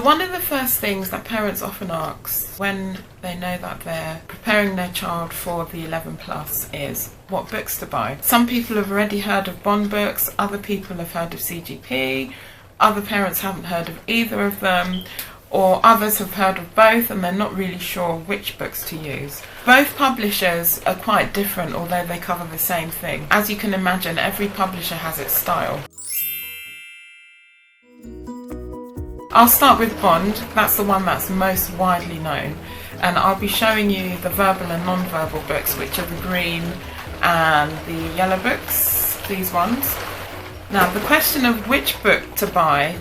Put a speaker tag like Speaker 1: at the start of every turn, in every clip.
Speaker 1: So one of the first things that parents often ask when they know that they're preparing their child for the 11 plus is what books to buy. Some people have already heard of bond books, other people have heard of CGP, other parents haven't heard of either of them, or others have heard of both and they're not really sure which books to use. Both publishers are quite different, although they cover the same thing. As you can imagine, every publisher has its style. I'll start with Bond. That's the one that's most widely known, and I'll be showing you the verbal and non-verbal books, which are the green and the yellow books, these ones. Now, the question of which book to buy,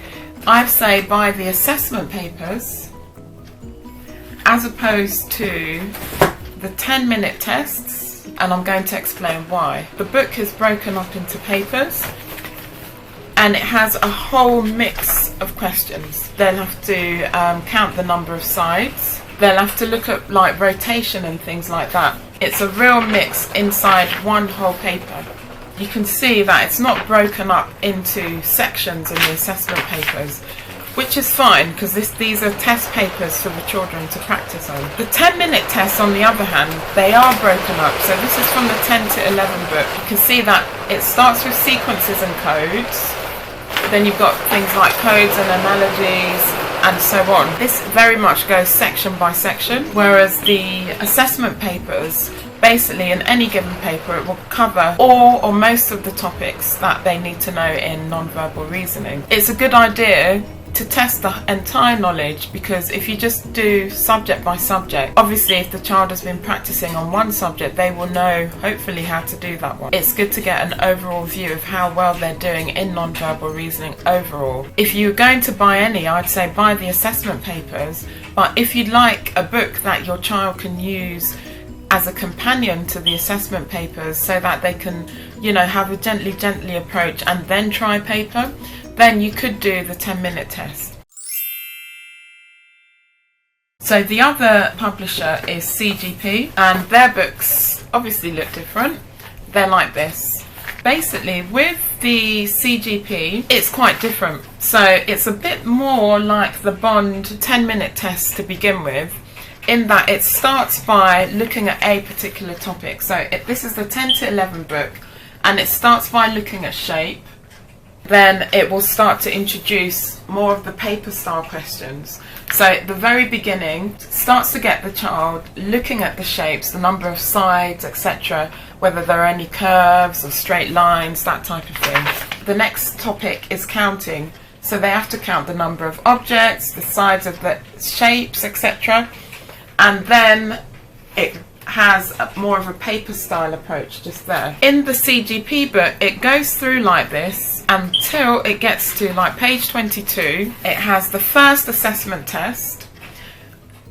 Speaker 1: I'd say buy the assessment papers as opposed to the 10-minute tests, and I'm going to explain why. The book is broken up into papers and it has a whole mix of questions. They'll have to count the number of sides. They'll have to look at like rotation and things like that. It's a real mix inside one whole paper. You can see that it's not broken up into sections in the assessment papers, which is fine because these are test papers for the children to practice on. The 10-minute tests, on the other hand, they are broken up. So this is from the 10 to 11 book. You can see that it starts with sequences and codes. Then you've got things like codes and analogies and so on. This very much goes section by section, whereas the assessment papers, basically in any given paper, it will cover all or most of the topics that they need to know in non-verbal reasoning. It's a good idea to test the entire knowledge, because if you just do subject by subject, obviously if the child has been practicing on one subject, they will know hopefully how to do that one. It's good to get an overall view of how well they're doing in non-verbal reasoning overall. If you're going to buy any, I'd say buy the assessment papers, but if you'd like a book that your child can use as a companion to the assessment papers so that they can, you know, have a gently approach and then try paper, then you could do the 10-minute test. So the other publisher is CGP, and their books obviously look different. They're like this. Basically, with the CGP, it's quite different. So it's a bit more like the Bond 10-minute test to begin with, in that it starts by looking at a particular topic. So this is the 10 to 11 book, and it starts by looking at shape. Then it will start to introduce more of the paper style questions. So at the very beginning, it starts to get the child looking at the shapes, the number of sides, etc., whether there are any curves or straight lines, that type of thing. The next topic is counting. So they have to count the number of objects, the sides of the shapes, etc. And then it has more of a paper style approach just there. In the CGP book, it goes through like this until it gets to like page 22. It has the first assessment test,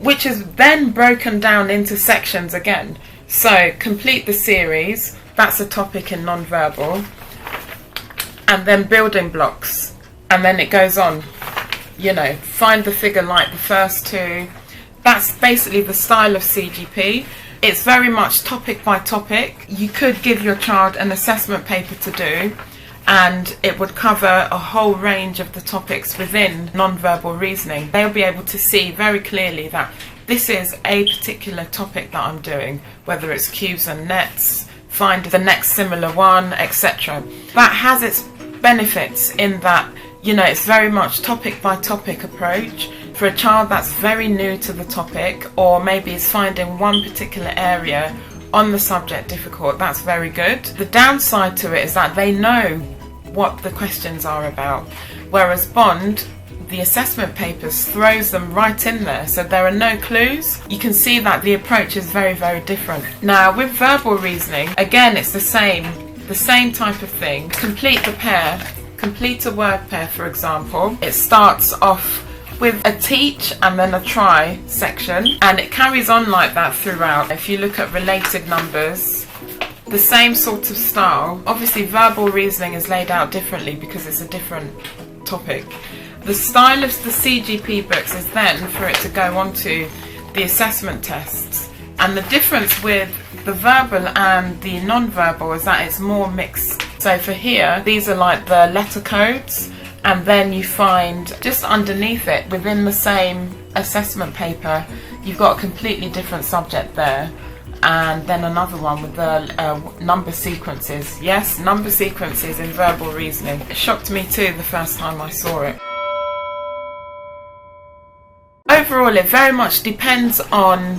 Speaker 1: which is then broken down into sections again. So complete the series, that's a topic in non-verbal, and then building blocks, and then it goes on, you know, find the figure like the first two. That's basically the style of CGP. It's very much topic by topic. You could give your child an assessment paper to do, and it would cover a whole range of the topics within non-verbal reasoning. They'll be able to see very clearly that this is a particular topic that I'm doing, whether it's cubes and nets, find the next similar one, etc. That has its benefits in that, you know, it's very much topic by topic approach. For a child that's very new to the topic, or maybe is finding one particular area on the subject difficult, that's very good. The downside to it is that they know what the questions are about, whereas Bond, the assessment papers, throws them right in there, so there are no clues. You can see that the approach is very different. Now with verbal reasoning, again it's the same type of thing. Complete the pair, complete a word pair, for example. It starts off with a teach and then a try section, and it carries on like that throughout. If you look at related numbers, the same sort of style. Obviously verbal reasoning is laid out differently because it's a different topic. The style of the CGP books is then for it to go on to the assessment tests, and the difference with the verbal and the non-verbal is that it's more mixed. So for here, these are like the letter codes, and then you find just underneath it, within the same assessment paper, you've got a completely different subject there, and then another one with the number sequences. Yes, number sequences in verbal reasoning. It shocked me too the first time I saw it. Overall, it very much depends on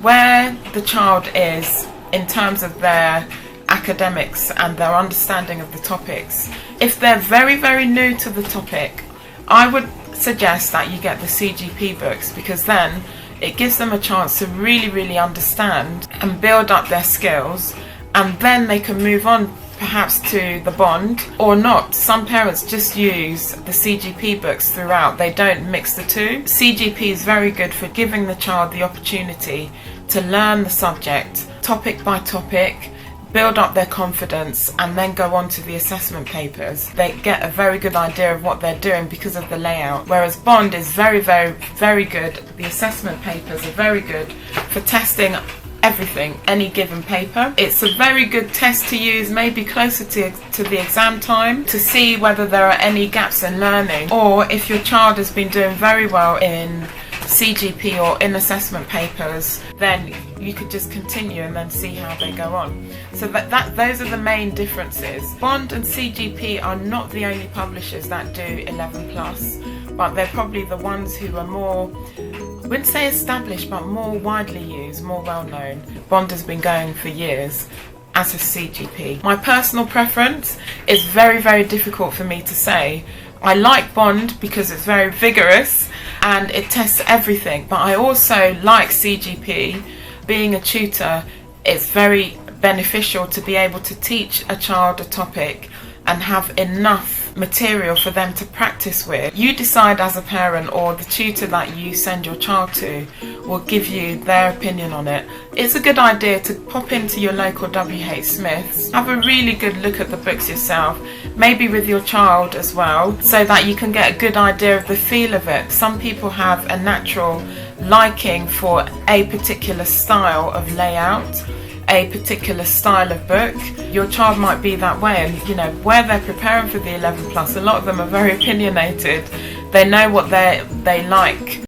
Speaker 1: where the child is in terms of their academics and their understanding of the topics. If they're very, very new to the topic, I would suggest that you get the CGP books, because then it gives them a chance to really, really understand and build up their skills, and then they can move on perhaps to the bond or not. Some parents just use the CGP books throughout. They don't mix the two. CGP is very good for giving the child the opportunity to learn the subject topic by topic, build up their confidence, and then go on to the assessment papers. They get a very good idea of what they're doing because of the layout. Whereas bond is very, very, very good. The assessment papers are very good for testing everything, any given paper. It's a very good test to use maybe closer to the exam time, to see whether there are any gaps in learning, or if your child has been doing very well in CGP or in assessment papers, then you could just continue and then see how they go on. So those are the main differences. Bond and CGP are not the only publishers that do 11+, but they're probably the ones who are more, I wouldn't say established, but more widely used, more well known. Bond has been going for years, as has CGP. My personal preference is very, very difficult for me to say. I like Bond because it's very vigorous and it tests everything, but I also like CGP. Being a tutor, it's very beneficial to be able to teach a child a topic and have enough material for them to practice with. You decide as a parent, or the tutor that you send your child to will give you their opinion on it. It's a good idea to pop into your local WH Smiths, have a really good look at the books yourself, maybe with your child as well, so that you can get a good idea of the feel of it. Some people have a natural liking for a particular style of layout, a particular style of book. Your child might be that way, and you know, where they're preparing for the 11+, a lot of them are very opinionated. They know what they like.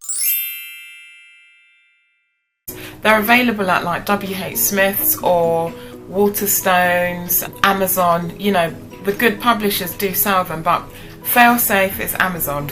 Speaker 1: They're available at like WH Smiths or Waterstones, Amazon. You know, the good publishers do sell them, but fail-safe is Amazon.